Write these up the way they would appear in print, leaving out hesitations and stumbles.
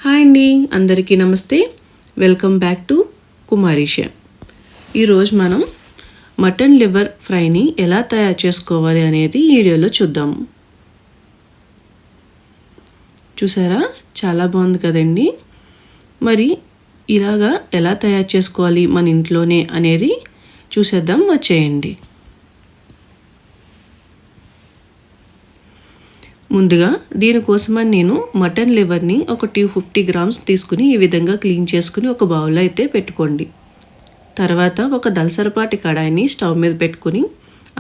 Hi అండి, అందరికీ నమస్తే. Welcome back to Kumari chef. ఈరోజు మనం మటన్ లివర్ ఫ్రైని ఎలా తయారు చేసుకోవాలి అనేది ఈ వీడియోలో చూద్దాము. చూసారా, చాలా బాగుంది కదండి. మరి ఇలాగా ఎలా తయారు చేసుకోవాలి మన ఇంట్లోనే అనేది చూసేద్దాం, వచ్చేయండి. ముందుగా దీనికోసమని నేను మటన్ లివర్ని ఒక 250 గ్రామ్స్ తీసుకుని ఈ విధంగా క్లీన్ చేసుకుని ఒక బౌల్లో అయితే పెట్టుకోండి. తర్వాత ఒక దలసరపాటి కడాయిని స్టవ్ మీద పెట్టుకుని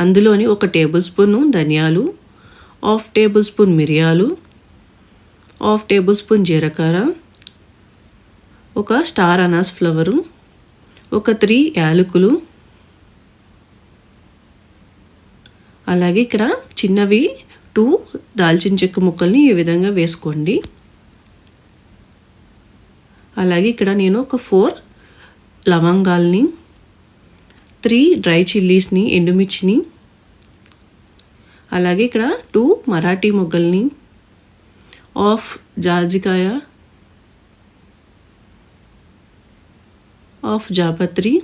అందులోని 1 టేబుల్ స్పూన్ ధనియాలు, 1/2 టేబుల్ స్పూన్ మిరియాలు, 1/2 టేబుల్ స్పూన్ జీలకర్ర, ఒక స్టార్ అనాస్ ఫ్లవరు, ఒక 3 యాలకులు, అలాగే ఇక్కడ చిన్నవి 2 దాల్చిన చెక్క ముక్కల్ని ఈ విధంగా వేసుకోండి. అలాగే ఇక్కడ నేను ఒక 4 లవంగాల్ని, 3 డ్రై చిల్లీస్ని, ఎండుమిర్చిని, అలాగే ఇక్కడ 2 మరాఠీ మొగ్గల్ని, 1/2 జాజికాయ, 1/2 జాపత్రి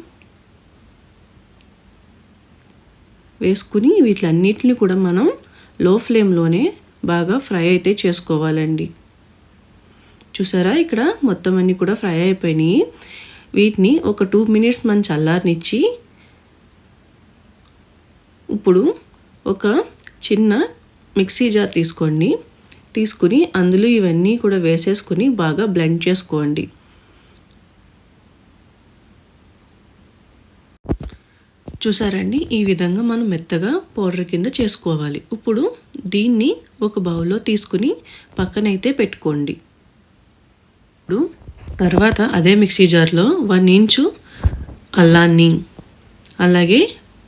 వేసుకుని వీటిలన్నిటిని కూడా మనం లో ఫ్లేమ్లోనే బాగా ఫ్రై అయితే చేసుకోవాలండి. చూసారా, ఇక్కడ మొత్తం అన్నీ కూడా ఫ్రై అయిపోయినాయి. వీటిని ఒక 2 మినిట్స్ మనం చల్లారనిచ్చి ఇప్పుడు ఒక చిన్న మిక్సీ జార్ తీసుకోండి. తీసుకుని అందులో ఇవన్నీ కూడా వేసేసుకుని బాగా బ్లెండ్ చేసుకోండి. చూసారండి, ఈ విధంగా మనం మెత్తగా పౌడర్ కింద చేసుకోవాలి. ఇప్పుడు దీన్ని ఒక బౌల్లో తీసుకుని పక్కనైతే పెట్టుకోండి. ఇప్పుడు తర్వాత అదే మిక్సీ జార్లో 1 ఇంచు అల్లాన్ని, అలాగే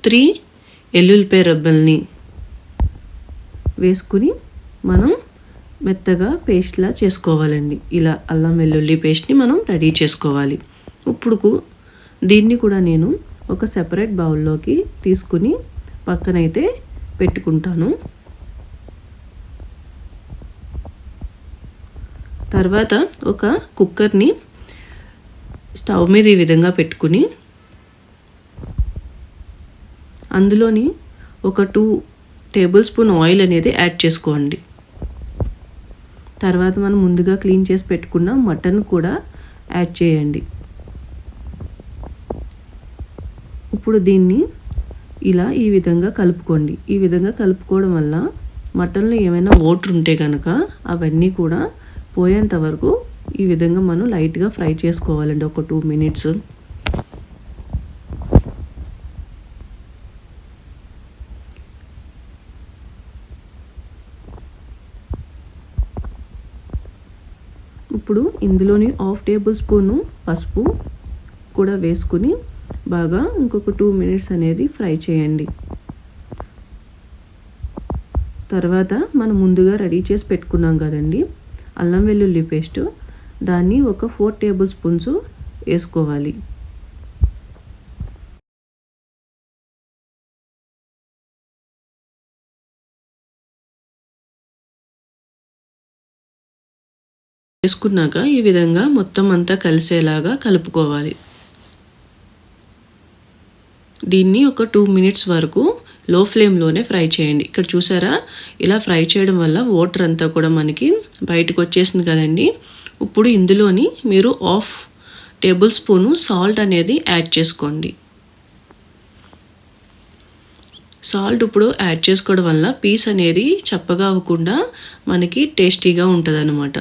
3 ఎల్లుల్లిపాయ రెబ్బల్ని వేసుకుని మనం మెత్తగా పేస్ట్లా చేసుకోవాలండి. ఇలా అల్లం వెల్లుల్లి పేస్ట్ని మనం రెడీ చేసుకోవాలి. ఇప్పుడు దీన్ని కూడా నేను ఒక సెపరేట్ బౌల్లోకి తీసుకుని పక్కనైతే పెట్టుకుంటాను. తర్వాత ఒక కుక్కర్ని స్టవ్ మీద ఈ విధంగా పెట్టుకుని అందులోని ఒక 2 టేబుల్ స్పూన్ ఆయిల్ అనేది యాడ్ చేసుకోండి. తర్వాత మనం ముందుగా క్లీన్ చేసి పెట్టుకున్న మటన్ కూడా యాడ్ చేయండి. ఇప్పుడు దీన్ని ఇలా ఈ విధంగా కలుపుకోండి. ఈ విధంగా కలుపుకోవడం వల్ల మటన్లో ఏమైనా వాటర్ ఉంటే కనుక అవన్నీ కూడా పోయేంత వరకు ఈ విధంగా మనం లైట్గా ఫ్రై చేసుకోవాలండి, ఒక 2 మినిట్స్. ఇప్పుడు ఇందులోని 1/2 టేబుల్ స్పూను పసుపు కూడా వేసుకుని బాగా ఇంకొక 2 మినిట్స్ అనేది ఫ్రై చేయండి. తర్వాత మనం ముందుగా రెడీ చేసి పెట్టుకున్నాం కదండి అల్లం వెల్లుల్లి పేస్ట్, దాన్ని ఒక 4 టేబుల్ స్పూన్స్ వేసుకోవాలి. వేసుకున్నాక ఈ విధంగా మొత్తం అంతా కలిసేలాగా కలుపుకోవాలి. దీన్ని ఒక 2 మినిట్స్ వరకు లో ఫ్లేమ్లోనే ఫ్రై చేయండి. ఇక్కడ చూసారా, ఇలా ఫ్రై చేయడం వల్ల వాటర్ అంతా కూడా మనకి బయటకు వచ్చేసింది కదండి. ఇప్పుడు ఇందులోని మీరు 1/2 టేబుల్ స్పూను సాల్ట్ అనేది యాడ్ చేసుకోండి. సాల్ట్ ఇప్పుడు యాడ్ చేసుకోవడం వల్ల పీస్ అనేది చప్పగా అవ్వకుండా మనకి టేస్టీగా ఉంటుంది అన్నమాట.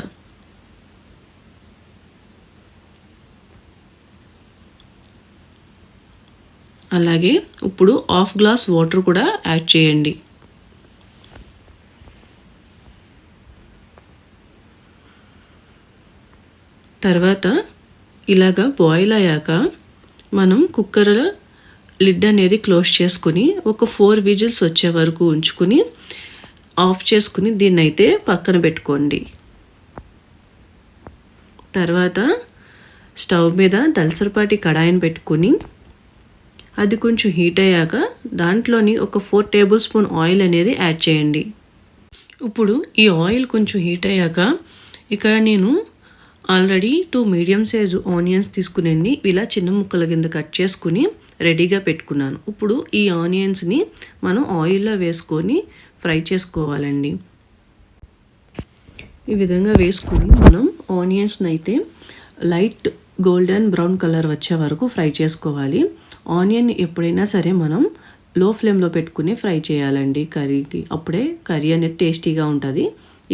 అలాగే ఇప్పుడు 1/2 గ్లాస్ వాటర్ కూడా యాడ్ చేయండి. తర్వాత ఇలాగా బాయిల్ అయ్యాక మనం కుక్కర్ లిడ్ అనేది క్లోజ్ చేసుకుని ఒక 4 విజిల్స్ వచ్చే వరకు ఉంచుకుని ఆఫ్ చేసుకుని దీన్ని అయితే పక్కన పెట్టుకోండి. తర్వాత స్టవ్ మీద దలసరపాటి కడాయిని పెట్టుకుని అది కొంచెం హీట్ అయ్యాక దాంట్లోని ఒక 4 టేబుల్ స్పూన్ ఆయిల్ అనేది యాడ్ చేయండి. ఇప్పుడు ఈ ఆయిల్ కొంచెం హీట్ అయ్యాక ఇక్కడ నేను ఆల్రెడీ 2 మీడియం సైజు ఆనియన్స్ తీసుకుని ఇలా చిన్న ముక్కల కింద కట్ చేసుకుని రెడీగా పెట్టుకున్నాను. ఇప్పుడు ఈ ఆనియన్స్ని మనం ఆయిల్లో వేసుకొని ఫ్రై చేసుకోవాలండి. ఈ విధంగా వేసుకుని మనం ఆనియన్స్ని అయితే లైట్ గోల్డెన్ బ్రౌన్ కలర్ వచ్చే వరకు ఫ్రై చేసుకోవాలి. ఆనియన్ ఎప్పుడైనా సరే మనం లో ఫ్లేమ్లో పెట్టుకుని ఫ్రై చేయాలండి కర్రీకి. అప్పుడే కర్రీ అనేది టేస్టీగా ఉంటుంది.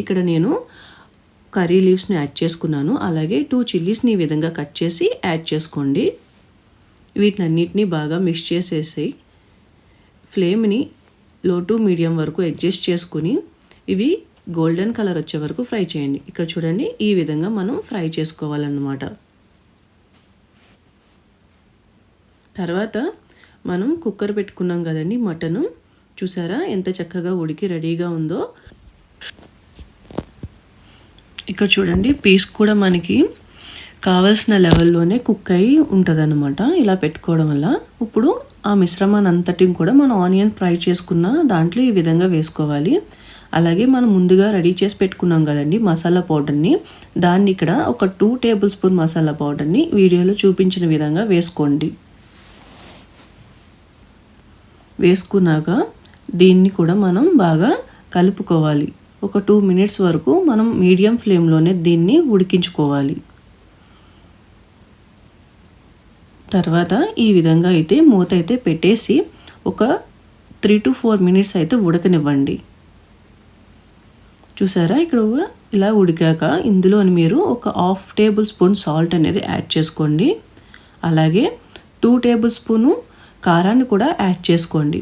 ఇక్కడ నేను కర్రీ లీవ్స్ని యాడ్ చేసుకున్నాను. అలాగే 2 చిల్లీస్ని ఈ విధంగా కట్ చేసి యాడ్ చేసుకోండి. వీటినన్నిటినీ బాగా మిక్స్ చేసేసి ఫ్లేమ్ని లో టు మీడియం వరకు అడ్జస్ట్ చేసుకుని ఇవి గోల్డెన్ కలర్ వచ్చే వరకు ఫ్రై చేయండి. ఇక్కడ చూడండి, ఈ విధంగా మనం ఫ్రై చేసుకోవాలన్నమాట. తర్వాత మనం కుక్కర్ పెట్టుకున్నాం కదండి మటను. చూసారా ఎంత చక్కగా ఉడికి రెడీగా ఉందో. ఇక్కడ చూడండి, పీస్ కూడా మనకి కావాల్సిన లెవెల్లోనే కుక్ అయి ఉంటుందన్నమాట ఇలా పెట్టుకోవడం వల్ల. ఇప్పుడు ఆ మిశ్రమాన్ని అంతటిని కూడా మనం ఆనియన్ ఫ్రై చేసుకున్న దాంట్లో ఈ విధంగా వేసుకోవాలి. అలాగే మనం ముందుగా రెడీ చేసి పెట్టుకున్నాం కదండి మసాలా పౌడర్ని, దాన్ని ఇక్కడ ఒక 2 టేబుల్ స్పూన్ మసాలా పౌడర్ని వీడియోలో చూపించిన విధంగా వేసుకోండి. వేసుకున్నాక దీన్ని కూడా మనం బాగా కలుపుకోవాలి. ఒక 2 మినిట్స్ వరకు మనం మీడియం ఫ్లేమ్లోనే దీన్ని ఉడికించుకోవాలి. తర్వాత ఈ విధంగా అయితే మూత అయితే పెట్టేసి ఒక 3 to 4 మినిట్స్ అయితే ఉడకనివ్వండి. చూసారా, ఇక్కడ ఇలా ఉడికాక ఇందులోని మీరు ఒక 1/2 టేబుల్ స్పూన్ సాల్ట్ అనేది యాడ్ చేసుకోండి. అలాగే 2 టేబుల్ స్పూను కారాన్ని కూడా యాడ్ చేసుకోండి.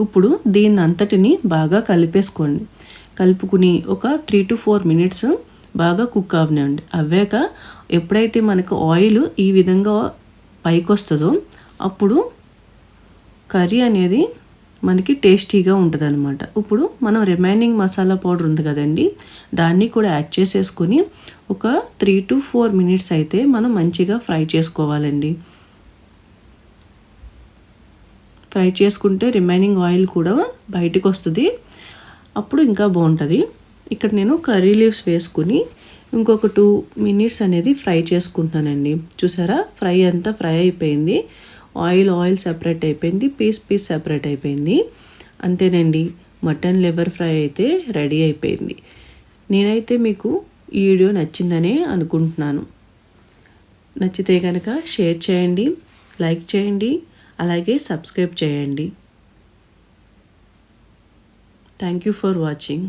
ఇప్పుడు దీన్ని అంతటిని బాగా కలిపేసుకోండి. కలుపుకుని ఒక 3 to 4 మినిట్స్ బాగా కుక్ అవనివ్వండి. అవ్వాక ఎప్పుడైతే మనకు ఆయిల్ ఈ విధంగా పైకి వస్తుందో అప్పుడు కర్రీ అనేది మనకి టేస్టీగా ఉంటుంది అనమాట. ఇప్పుడు మనం రిమైనింగ్ మసాలా పౌడర్ ఉంది కదండి, దాన్ని కూడా యాడ్ చేసేసుకొని ఒక 3 to 4 మినిట్స్ అయితే మనం మంచిగా ఫ్రై చేసుకోవాలండి. ఫ్రై చేసుకుంటే రిమైనింగ్ ఆయిల్ కూడా బయటకు వస్తుంది, అప్పుడు ఇంకా బాగుంటుంది. ఇక్కడ నేను కర్రీ లీవ్స్ వేసుకుని ఇంకొక 2 మినిట్స్ అనేది ఫ్రై చేసుకుంటానండి. చూసారా, ఫ్రై అంతా ఫ్రై అయిపోయింది. ఆయిల్ సెపరేట్ అయిపోయింది, పీస్ సెపరేట్ అయిపోయింది. అంతేనండి, మటన్ లివర్ ఫ్రై అయితే రెడీ అయిపోయింది. నేనైతే మీకు ఈ వీడియో నచ్చిందనే అనుకుంటున్నాను. నచ్చితే కనుక షేర్ చేయండి, లైక్ చేయండి, అలాగే సబ్స్క్రైబ్ చేయండి. Thank you for watching.